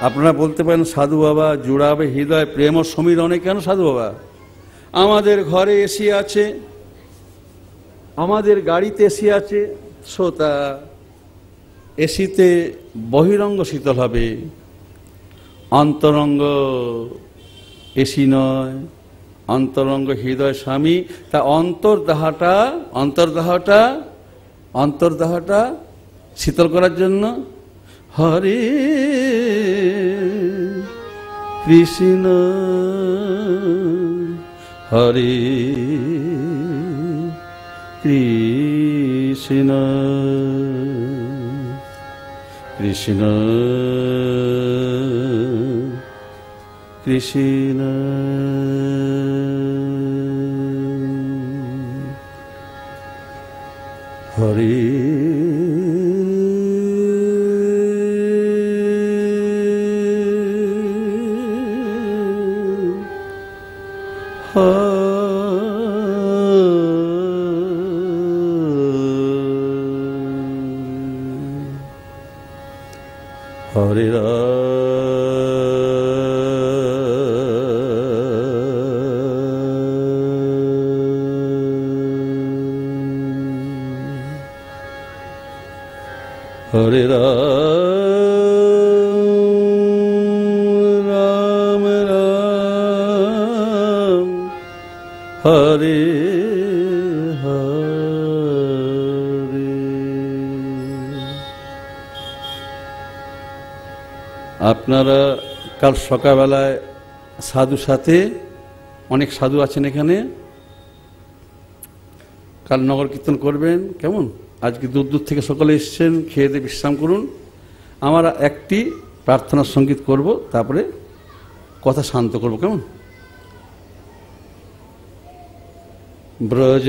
আপনারা বলতে পারেন সাধু বাবা জুড়াবে হৃদয় প্রেম ও সমীরণে। কেন সাধু বাবা? আমাদের ঘরে এসি আছে, আমাদের গাড়িতে এসি আছে, শ্রোতা এসিতে বহিরঙ্গ শীতল হবে, অন্তরঙ্গ এসি নয়, অন্তরঙ্গ হৃদয় স্বামী। তা অন্তর্দাহটা শীতল করার জন্য হরে কৃষ্ণ হরে কৃষ্ণ কৃষ্ণ কৃষ্ণ হরে হরে হরে রাম রাম হরে হরে। আপনারা কাল সকালবেলায় সাধু সাথে অনেক সাধু আছেন এখানে, কাল নগর কীর্তন করবেন। কেমন? আজকে দূর দূর থেকে সকলে এসছেন, খেয়ে দিয়ে বিশ্রাম করুন। আমরা একটি প্রার্থনার সঙ্গীত করব, তারপরে কথা শান্ত করব। কেমন? ব্রজ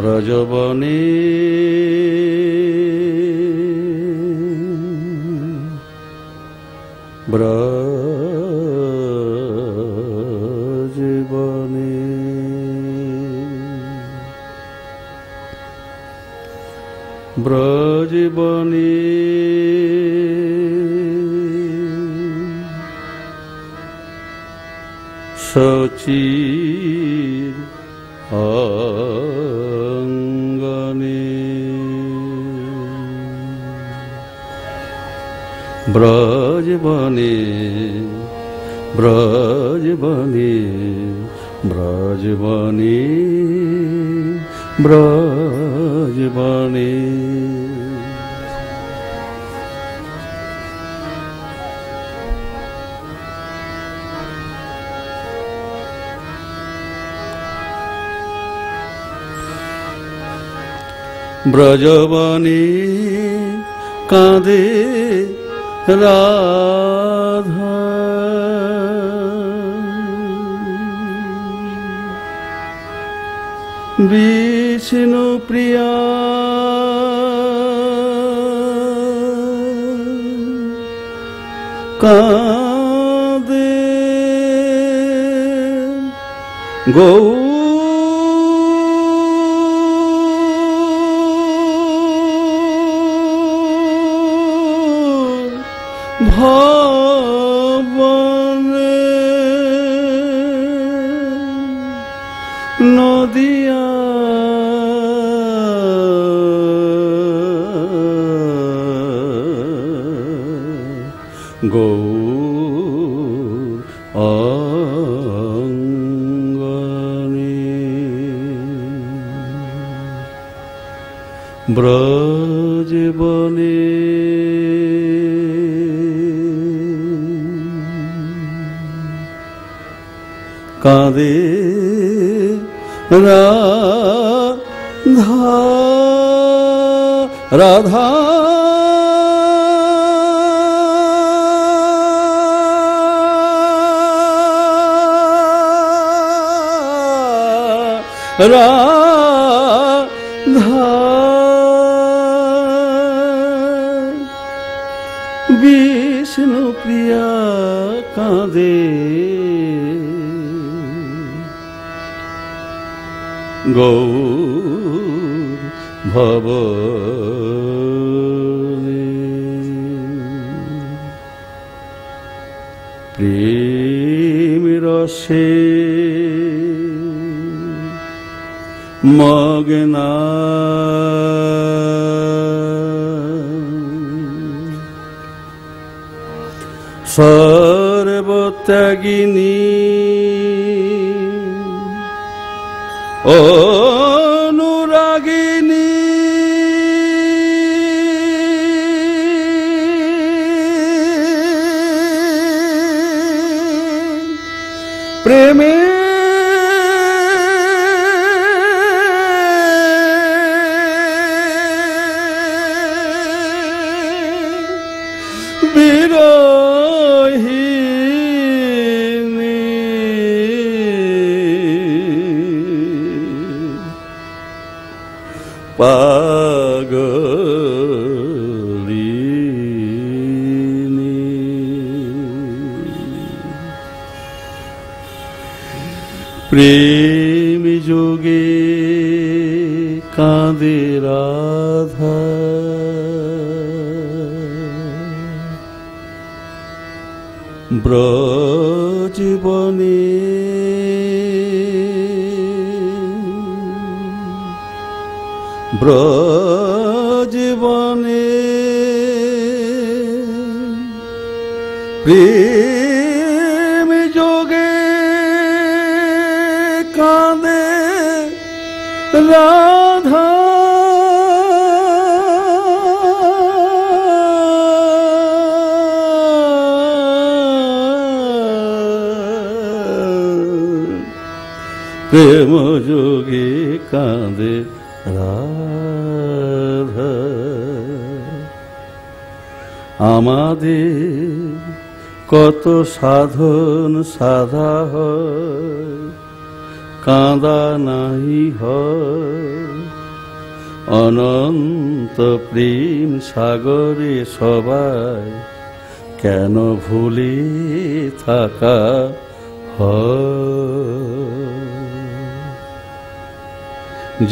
ব্রজবনে ব্রজবনে ব্রজবনে সচির অঙ্গনে ব্রজবনে ব্রজবনে ব্রজবনে ব্রজবনে ব্রজবনে কাঁদে রাধা বিষ্ণু প্রিয়া কাঁদে গৌ ভবনে নদিয়া গৌর অঙ্গনে ব্রজবনে কাঁদে রাধা রাধা রাধা বিষ্ণু প্রিয়া কাঁদে গৌর ভব প্রেম রসে মগ্না সর্বত্যাগিনী অনুরাগিনী প্রেমে বিরহিনী পাগলিনী প্রেম যোগে কাঁদে রাধা ব্রজবনে ব্রজবনে প্রেম যোগে কাঁদে রাধা প্রেম যোগে কাঁদে রাধা আমাদের কত সাধন সাধা হয় কাঁদা নাই হয় অনন্ত প্রেম সাগরে সবাই কেন ভুলে থাকা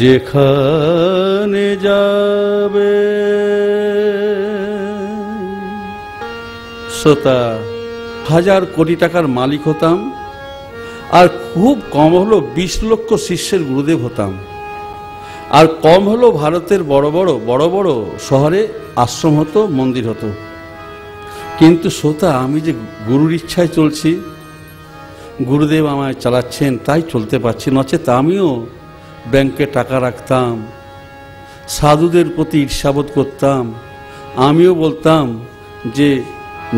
যেখানে যাবে শ্রোতা 1000 কোটি টাকার মালিক হতাম আর খুব কম হলো 20 লক্ষ শিষ্যের গুরুদেব হতাম আর কম হলো ভারতের বড় বড় শহরে আশ্রম হতো মন্দির হতো কিন্তু শ্রোতা আমি যে গুরুর ইচ্ছায় চলছি গুরুদেব আমায় চালাচ্ছেন তাই চলতে পারছি নচেত আমিও ব্যাংকে টাকা রাখতাম সাধুদের প্রতি ঈর্ষাবোধ করতাম আমিও বলতাম যে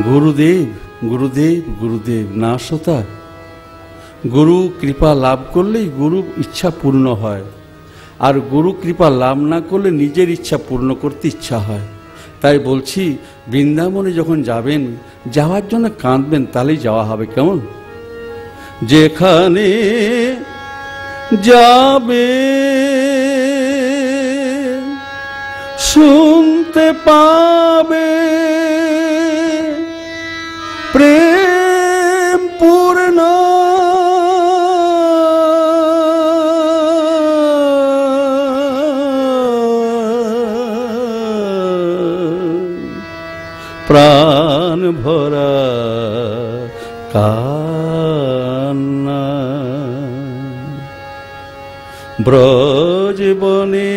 গুরুদেব গুরুদেব গুরুদেব না শ্রোতা গুরু কৃপা লাভ করলেই গুরু ইচ্ছা পূর্ণ হয় আর গুরু কৃপা লাভ না করলে নিজের ইচ্ছা পূর্ণ করতে ইচ্ছা হয় তাই বলছি বৃন্দাবনে যখন যাবেন যাওয়ার জন্য কাঁদবেন তাহলেই যাওয়া হবে কেমন যেখানে যাবে শুনতে পাবে প্রেম পূর্ণ প্রাণ ভরা কান্না ব্রজবনে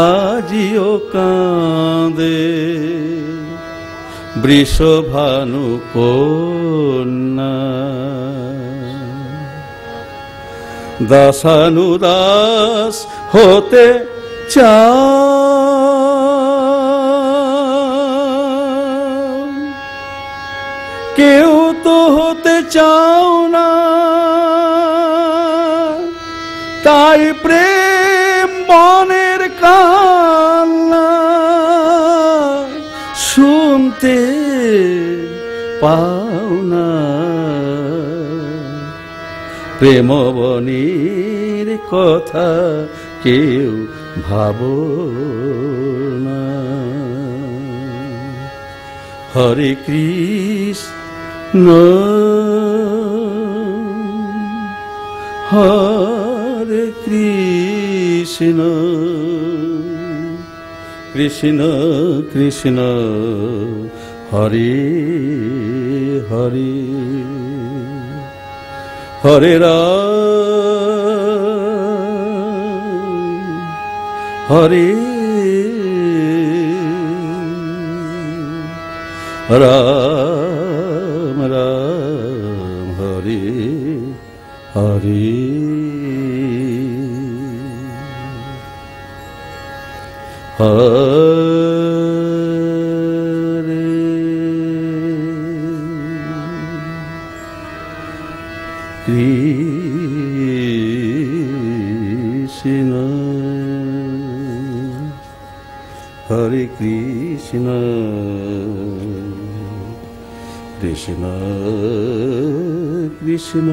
আজিও কাঁদে বৃষভানু কন্যা দাসানুদাস হতে কেউ তো হতে চাও না তাই প্রেম বনের কান্না শুনতে পাও না প্রেম বনের কথা কেউ ভাবো না হরে কৃষ্ণ হরে কৃষ্ণ কৃষ্ণ কৃষ্ণ কৃষ্ণ হরে হরে হরে রাম হরে রাম রাম হরে হরে হরে কৃষ্ণ হরে কৃষ্ণ কৃষ্ণ কৃষ্ণ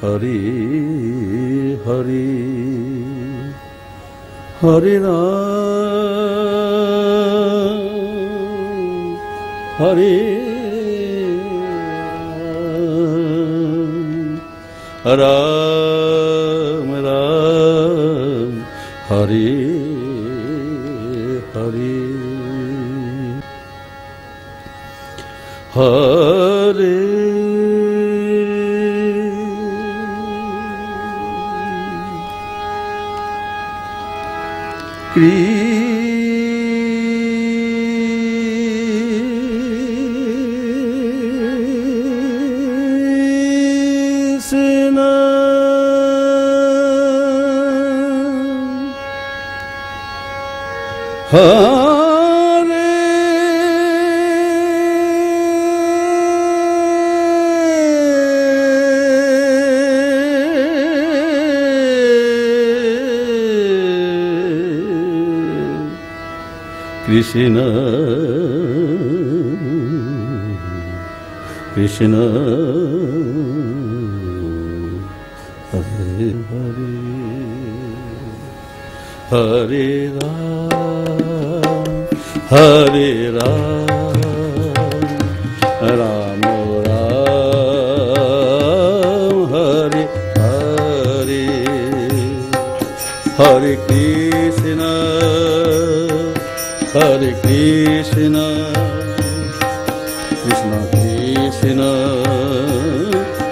হরে হরে হরে রাম হরে রাম রাম হরে হরে হরে কৃষ্ণ হরে কৃষ্ণ কৃষ্ণ হরে হরে হরে রাম হরে রাম রাম রাম হরে হরে হরে কৃষ্ণ হরে কৃষ্ণ কৃষ্ণ কৃষ্ণ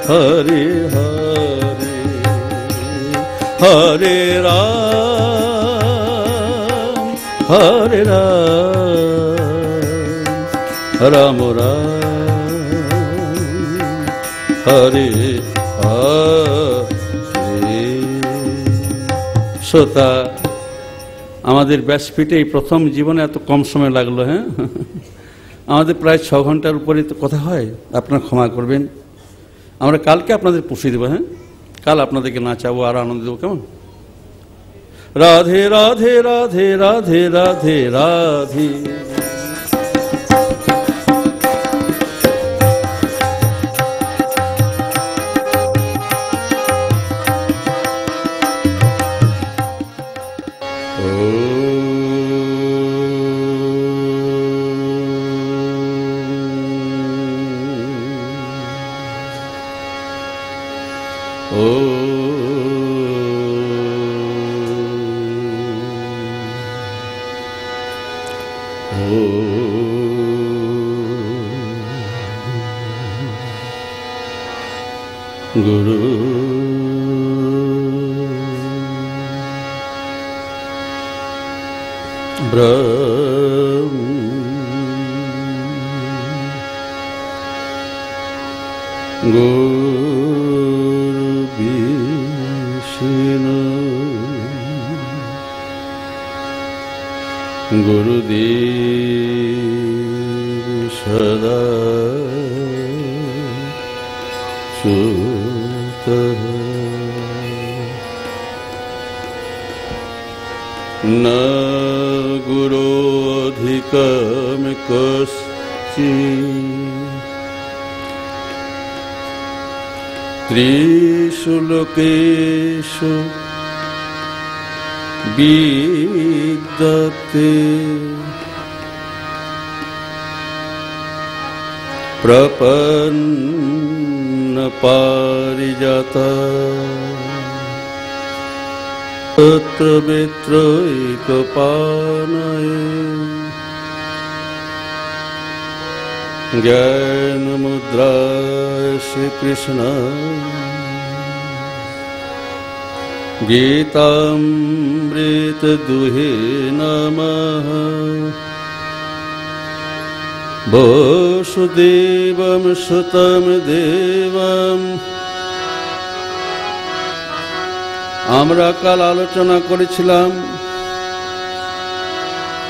হরে হরে হরে রাম হরে রাম রাম রাম হরে হরে। শ্রোতা, আমাদের ব্যাসপীঠে এই প্রথম জীবনে এত কম সময় লাগলো। হ্যাঁ, আমাদের প্রায় 6 ঘন্টার উপরে তো কথা হয়, আপনারা ক্ষমা করবেন। আমরা কালকে আপনাদের পুষিয়ে দেবো। হ্যাঁ, কাল আপনাদেরকে নাচাবো আর আনন্দ দেবো, কেমন? রাধে রাধে রাধে রাধে রাধে রাধে গুরু ব্রহ্ম গুরু বিষ্ণু গুরুদেব সদা ন গুরু অধিকম কশ্চিৎ ত্রিষু লোকেষু বিদ্যতে প্রপন্ন পারিজাতা তত্র বিত্রৈকপাণয়ে জ্ঞান মুদ্রায় শ্রীকৃষ্ণ গীতামৃত দুহে নমঃ। বসুদেবম সুতম দেবম। আমরা কাল আলোচনা করেছিলাম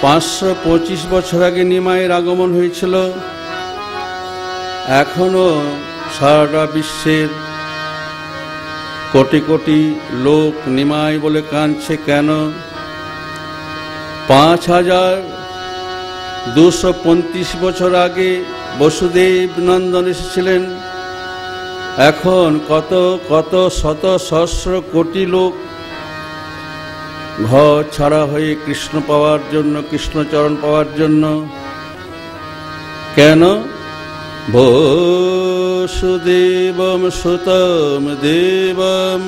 525 বছর আগে নিমাইয়ের আগমন হয়েছিল। এখনো সারা বিশ্বের কোটি কোটি লোক নিমাই বলে কাঁদছে কেন? 5235 বছর আগে বসুদেব নন্দন এসেছিলেন। এখন কত কত শত সহস্র কোটি লোক ঘর ছাড়া হয়ে কৃষ্ণ পাওয়ার জন্য, কৃষ্ণচরণ পাওয়ার জন্য। কেন? বসুদেবম সুতম দেবম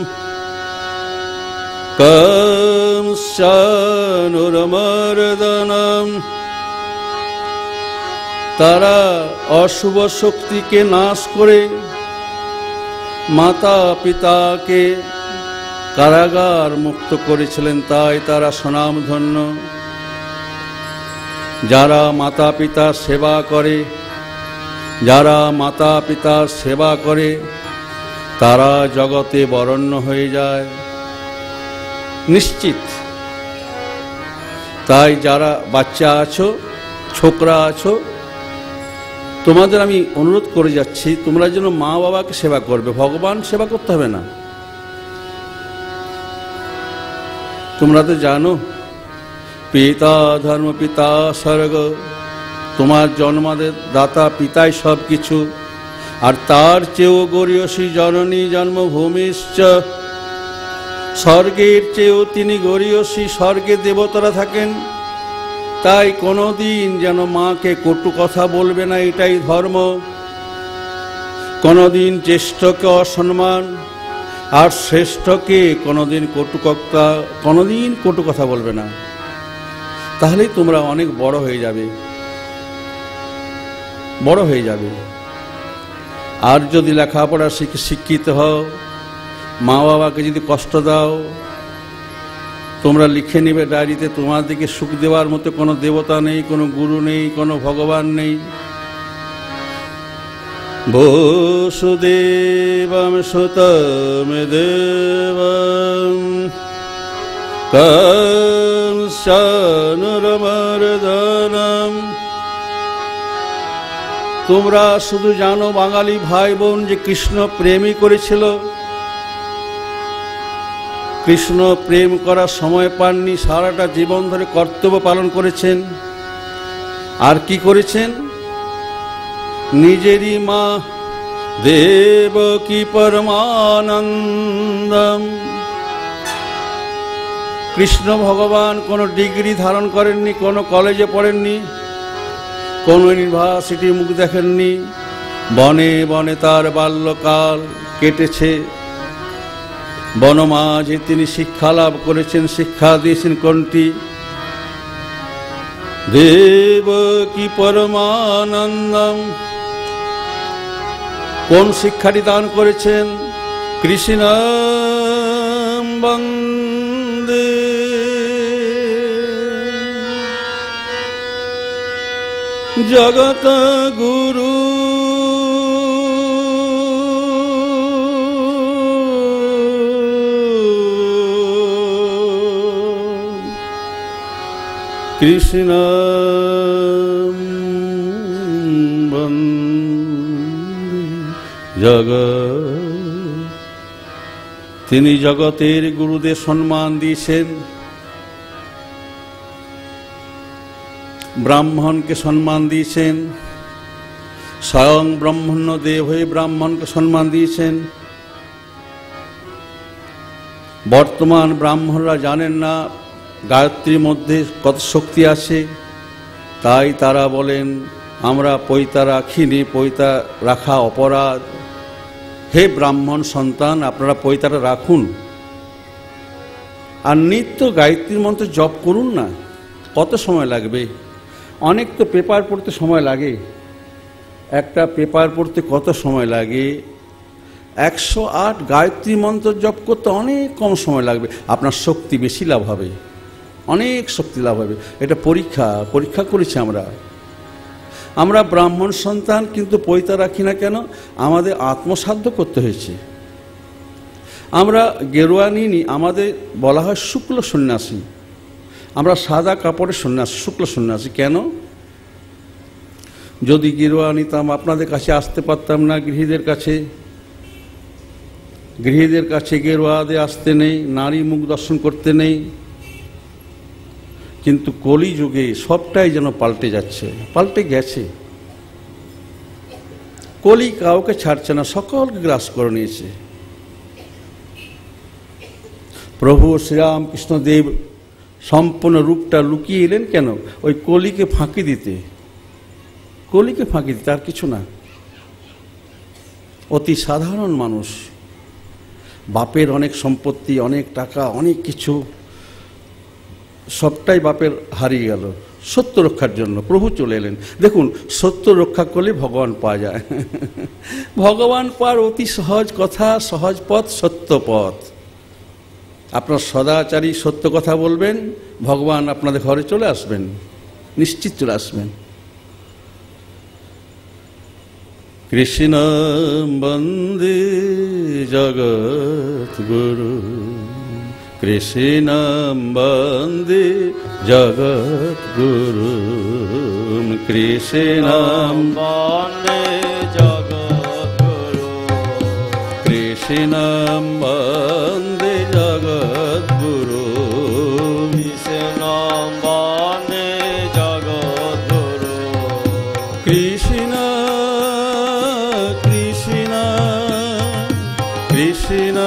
কংসানুরমর্দনম। তারা অশুভ শক্তিকে নাশ করে মাতা পিতাকে কারাগার মুক্ত করেছিলেন, তাই তারা স্বনামধন্য। যারা মাতা পিতার সেবা করে, যারা মাতা পিতার সেবা করে তারা জগতে বরেণ্য হয়ে যায় নিশ্চিত। তাই যারা বাচ্চা আছো, ছোকরা আছো, তোমাদের আমি অনুরোধ করে যাচ্ছি, তোমরা যেন মা বাবাকে সেবা করবে, ভগবান সেবা করতে হবে না। তোমরা তো জানো পিতা ধর্ম পিতা স্বর্গ, তোমার জন্মাদের দাতা পিতাই সব কিছু। আর তার চেয়েও গরীয়সী জননী জন্মভূমিশ্চ। স্বর্গের চেয়েও তিনি গরীয়সী, স্বর্গে দেবতারা থাকেন। তাই কোনোদিন যেন মাকে কটু কথা বলবে না, এটাই ধর্ম। কোনোদিন জ্যেষ্ঠকে অসম্মান আর শ্রেষ্ঠকে কোনোদিন কটু কথা বলবে না। তাহলেই তোমরা অনেক বড় হয়ে যাবে, বড় হয়ে যাবে। আর যদি লেখাপড়া শিক্ষিত হও, মা বাবাকে যদি কষ্ট দাও, তোমরা লিখে নিবে ডায়েরিতে, তোমার দিকে সুখ দেওয়ার মতো কোনো দেবতা নেই, কোনো গুরু নেই, কোনো ভগবান নেই। বসুদেবম সুতম দেবম কংসানুরমর্দনম। তোমরা শুধু জানো বাঙালি ভাই বোন যে কৃষ্ণ প্রেমই করেছিল। কৃষ্ণ প্রেম করার সময় পাননি, সারাটা জীবন ধরে কর্তব্য পালন করেছেন। আর কি করেছেন? নিজেরই মা দেবকী পরমানন্দম। কৃষ্ণ ভগবান কোনো ডিগ্রি ধারণ করেননি, কোনো কলেজে পড়েননি, কোনো ইউনিভার্সিটির মুখ দেখেননি। বনে বনে তার বাল্যকাল কেটেছে। বনমাঝে তিনি শিক্ষা লাভ করেছেন। শিক্ষা দিয়েছেন কোনটি? দেবকী পরমানন্দম। কোন শিক্ষাটি দান করেছেন? কৃষ্ণ বন্দে জগত গুরু। কৃষ্ণ জগৎ। তিনি জগতের গুরুদের সম্মান দিয়েছেন। ব্রাহ্মণকে সম্মান দিয়েছেন, স্বয়ং ব্রহ্মণ্য দেব হয়ে ব্রাহ্মণকে সম্মান দিয়েছেন। বর্তমান ব্রাহ্মণরা জানেন না গায়ত্রীর মধ্যে কত শক্তি আছে, তাই তারা বলেন আমরা পৈতা রাখিনি, পৈতা রাখা অপরাধ। হে ব্রাহ্মণ সন্তান, আপনারা পৈতাটা রাখুন। আর নিত্য গায়ত্রী মন্ত্র জপ করুন না। কত সময় লাগবে? অনেক তো পেপার পড়তে সময় লাগে। একটা পেপার পড়তে কত সময় লাগে? 108 গায়ত্রী মন্ত্র জপ করতে অনেক কম সময় লাগবে। আপনার শক্তি বেশি লাভ হবে, অনেক শক্তি লাভ হবে। এটা পরীক্ষা করেছি আমরা ব্রাহ্মণ সন্তান, কিন্তু পৈতা রাখি না কেন? আমাদের আত্মসাধ্য করতে হয়েছে। আমরা গেরুয়া নিই, আমাদের বলা হয় শুক্ল সন্ন্যাসী। আমরা সাদা কাপড়ের সন্ন্যাসী, শুক্ল সন্ন্যাসী। কেন? যদি গেরুয়া নিতাম আপনাদের কাছে আসতে পারতাম না। গৃহীদের কাছে গেরুয়াতে আসতে নেই, নারী মুখ দর্শন করতে নেই। কিন্তু কলিযুগে সবটাই যেন পাল্টে যাচ্ছে, পাল্টে গেছে। কলি কাউকে ছাড়ছে না, সকলকে গ্রাস করে নিয়েছে। প্রভু শ্রীরামকৃষ্ণদেব সম্পূর্ণ রূপটা লুকিয়ে এলেন কেন? ওই কলিকে ফাঁকি দিতে, আর কিছু না। অতি সাধারণ মানুষ, বাপের অনেক সম্পত্তি, অনেক টাকা, অনেক কিছু, সবটাই বাপের হারিয়ে গেল। সত্য রক্ষার জন্য প্রভু চলে এলেন। দেখুন, সত্য রক্ষা করলে ভগবান পাওয়া যায়। ভগবান পাওয়ার অতি সহজ কথা, সহজ পথ, সত্য পথ। আপনার সদাচারী সত্য কথা বলবেন, ভগবান আপনাদের ঘরে চলে আসবেন, নিশ্চিত চলে আসবেন। কৃষ্ণ বন্দে জগৎ গুরু, কৃষ্ণ বন্দে জগৎ গুরু, কৃষ্ণ বন্দে জগৎ গুরু, কৃষ্ণ বন্দে জগৎ গুরু, কৃষ্ণ বন্দে জগৎ গুরু, কৃষ্ণ কৃষ্ণ কৃষ্ণ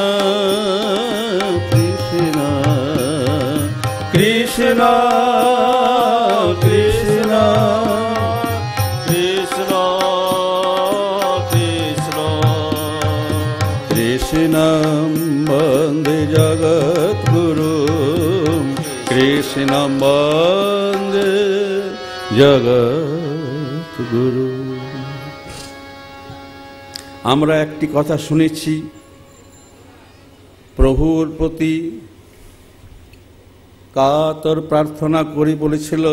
কৃষ্ণ কৃষ্ণ কৃষ্ণ কৃষ্ণ কৃষ্ণ বন্দে জগৎ গুরু, কৃষ্ণ বন্দে জগৎ গুরু। আমরা একটি কথা শুনেছি, প্রভুর প্রতি কাতর প্রার্থনা করি বলেছিল,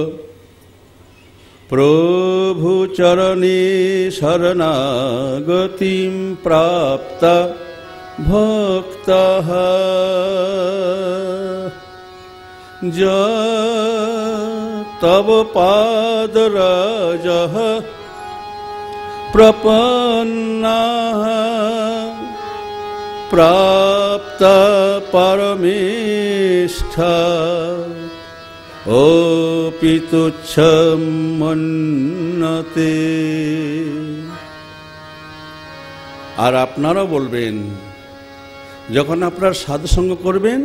প্রভু চরণে শরণাগতিম প্রাপ্তা ভক্তঃ তব পাদরাজঃ প্রপন্নাঃ প্রাপ্ত পরমেষ্ঠা অপি তুচ্ছম মন্যতে। আর আপনারা বলবেন, যখন আপনার সাধুসঙ্গ করবেন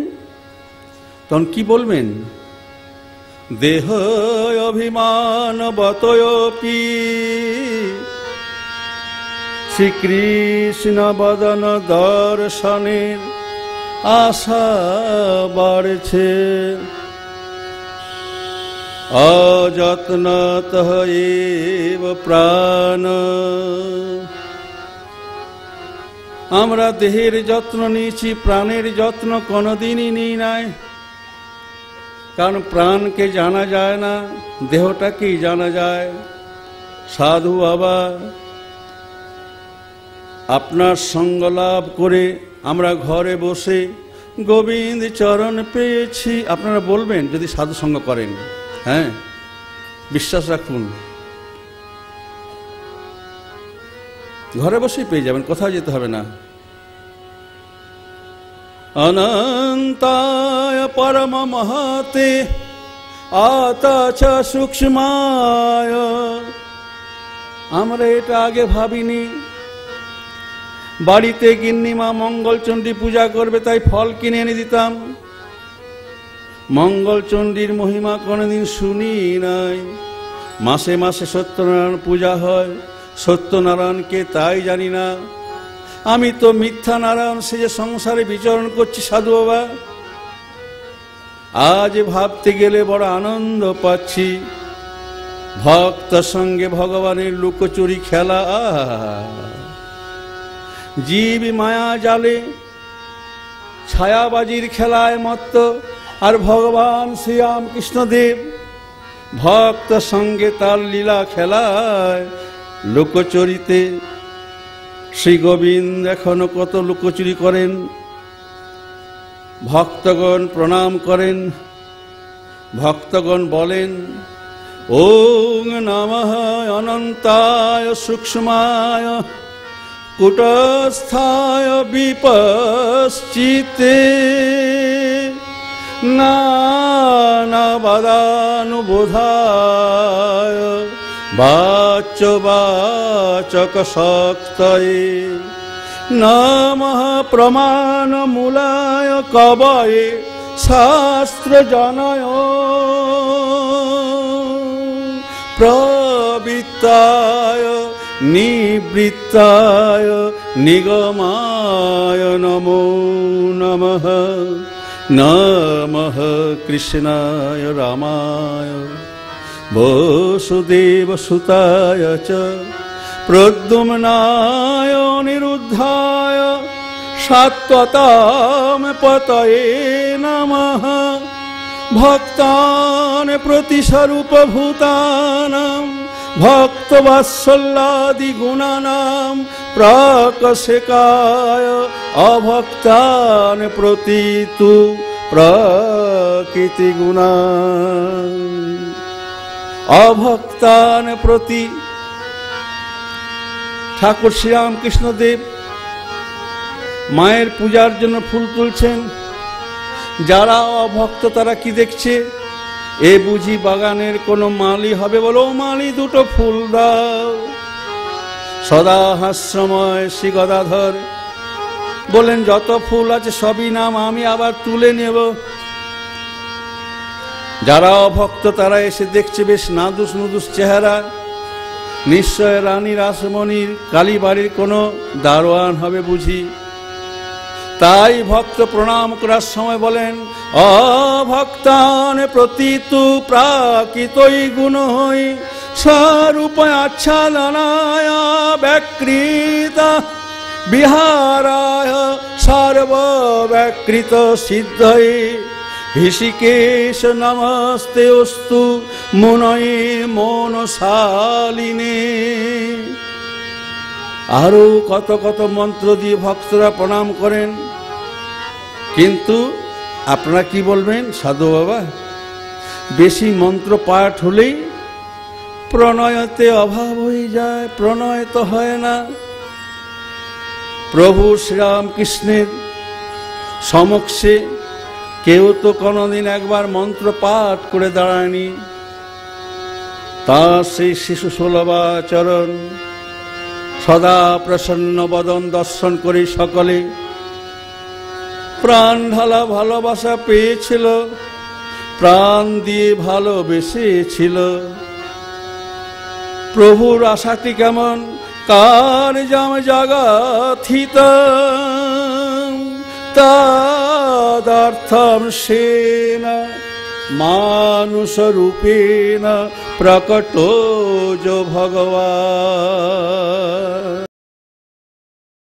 তখন কি বলবেন? দেহ অভিমান বতয়োপি শ্রীকৃষ্ণ বদন দর্শনের আশা বাড়ছে, অযত্নতঃ এব প্রাণ। আমরা দেহের যত্ন নিয়েছি, প্রাণের যত্ন কোনোদিনই নিই নাই। কারণ প্রাণকে জানা যায় না, দেহটাকেই জানা যায়। সাধু বাবা আপনার সঙ্গ লাভ করে আমরা ঘরে বসে গোবিন্দ চরণ পেয়েছি। আপনারা বলবেন যদি সাধু সঙ্গ করেন, হ্যাঁ, বিশ্বাস রাখুন, ঘরে বসেই পেয়ে যাবেন, কোথাও যেতে হবে না। অনন্তায় পরম মহতে আতাচ সূক্ষ্মায়। আমরা এটা আগে ভাবিনি। বাড়িতে গিন্নিমা মঙ্গলচণ্ডী পূজা করবে, তাই ফল কিনে এনে দিতাম। মঙ্গলচণ্ডীর মহিমা কোনোদিন শুনি নাই। মাসে মাসে সত্যনারায়ণ পূজা হয়, সত্যনারায়ণকে তাই জানি না। আমি তো মিথ্যা নারায়ণ সেজে সংসারে বিচরণ করছি সাধু বাবা। আজ ভাবতে গেলে বড় আনন্দ পাচ্ছি। ভক্ত সঙ্গে ভগবানের লুকোচুরি খেলা, জীব মায়া জালে ছায়াবাজির খেলায় মত্ত, আর ভগবান শ্রীরাম কৃষ্ণদেব ভক্ত সঙ্গে তার লীলা খেলায় লুকোচুরিতে। শ্রী গোবিন্দ এখনো কত লুকোচুরি করেন। ভক্তগণ প্রণাম করেন, ভক্তগণ বলেন ওং নমঃ অনন্তায় সূক্ষ্মায় কুটস্থায় বিপশ্চিতে নানাবাদানুবোধায় বাচ্যবাচক শক্তয়ে নমঃ প্রমাণমূলায় কবয়ে শাস্ত্রজনয় প্রবৃত্তায় নিবৃত্তায় নিগমায় নমো নমঃ। নমঃ কৃষ্ণায় রামায় বসুদেবসুতায় চ প্রদ্যুম্নায় নিরুদ্ধায় সাত্বতাম পতয়ে নমঃ। ভক্তান প্রতিস্বরূপভূতানাং ভক্তবাৎসল্যাদি গুণানাং প্রকশেকায় অভক্তান প্রতিতু প্রকৃতি গুণাং। অভক্তান প্রতি ঠাকুর শ্রীরামকৃষ্ণদেব মায়ের পূজার জন্য ফুল তুলছেন। যারা অভক্ত তারা কি দেখছে, এ বুঝি বাগানের কোনো মালি হবে, বলো মালি দুটো ফুল দাও। সদা হাস্যময় শ্রী গদাধর বলেন যত ফুল আছে সবই নাম, আমি আবার তুলে নেব। যারা অভক্ত তারা এসে দেখছে বেশ নাদুস নুদুস চেহারা, নিশ্চয় রানী রাসমণির কালীবাড়ির কোনো দারোয়ান হবে বুঝি। তাই ভক্ত প্রণাম করার সময় বলেন অভক্তান প্রতিতু প্রাকৃতই গুণ হই স্বরূপ আচ্ছাদনায় ব্যাকৃত বিহারায় সর্বব্যাকৃত সিদ্ধয়ে ঋষিকেশ নমস্তে অস্তু মুনয়ে মনশালিনে। আরো কত কত মন্ত্র দিয়ে ভক্তরা প্রণাম করেন। কিন্তু আপনারা কি বলবেন, সাধু বাবা বেশি মন্ত্র পাঠ হলেই প্রণয়তে অভাব হয়ে যায়, প্রণয় তো হয় না। প্রভু শ্রীরামকৃষ্ণের সমক্ষে কেউ তো কোনোদিন একবার মন্ত্র পাঠ করে দাঁড়ায়নি। তার সেই শিশু সুলভাচরণ সদা প্রসন্ন বদন দর্শন করে সকলে প্রাণ ঢালা ভালোবাসা পেয়েছিল, প্রাণ দিয়ে ভালোবেসেছিল। প্রভুর আশাটি কেমন, কার্যম জগথিত তদর্থম সেন মানুষ রূপেণ প্রকটো যো ভগবান।